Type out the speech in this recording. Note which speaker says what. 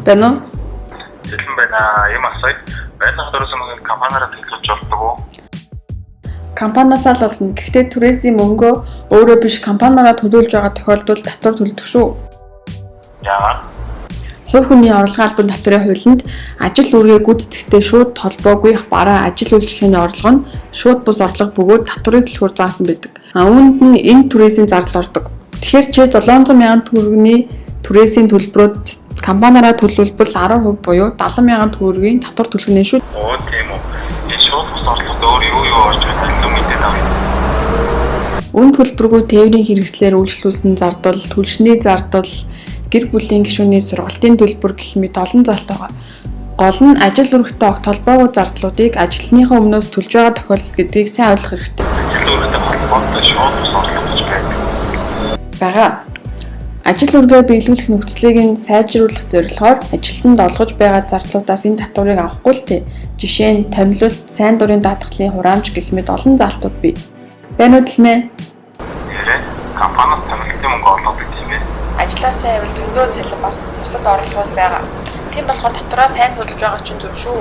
Speaker 1: Байна уу?
Speaker 2: Зэлэн байна. Юм асууя. Байдлах дөрөсөн мөнгөнд компаниараа төлөвлөж болдог уу?
Speaker 1: Компаниасаа л болно. Гэхдээ түрээсийн мөнгөө өөрөө биш компаниараа төлөвлөж байгаа тохиолдолд татвар төлдөг шүү.
Speaker 2: Яагаад?
Speaker 1: Хувь хүний орлогын албан татварын хуулинд ажил үргээ гүйцэтгэхтэй шууд холбоогүй бараа ажил үйлчлэгээний орлого нь шууд бус орлого бөгөөд татварыг төлөхөөр заасан байдаг. Үүнд нь энэ түрээсийн зардал ордог. Тэгэхээр чи 700 мянган төгрөгийн түрээсийн төлбөрөд компаниараа төлөвлөвөл 10% буюу 70 мянган төгрөгийн татвар төлөх нэ шүү.
Speaker 2: Оо тийм үү. Энэ шууд бус орлогод өөр юу орж байгааг илүү мэдээд авъя.
Speaker 1: Үн төлбөргүй тээврийн хэрэгслээр үйлчлүүлсэн зардал, түлшний зардал, гэр бүлийн гишүүний сургалтын төлбөр гэх мэт олон залт байгаа. Гол нь ажил үүрэгтэй огт холбоогүй зардлуудыг ажилтныхаа өмнөөс төлж байгаа тохиолдол гэдгийг сайн ойлгох хэрэгтэй.
Speaker 2: Ажил үүрэгтэй холбоотой шууд бус орлого гэж
Speaker 1: байгаа. Ажил үргээ биелүүлэх нөхцөлийг нь сайжруулах зорилгоор ажилтнанд олгож байгаа зардлуудаас энэ татварыг авахгүй л тээ. Жишээ нь томилолт, сайн дурын даатгалын хураамж гэх мэт олон залтууд бий. Байна уу дэлмээ?
Speaker 2: Тэгэхээр компаниуд томилолтын мөнгө олгодог тийм ээ.
Speaker 1: Ажлаа сайн байвал зөндөө цалин бас бусад орлогууд байгаа. Тийм болохоор татвараа сайн судалж байгаа чинь зөв шүү.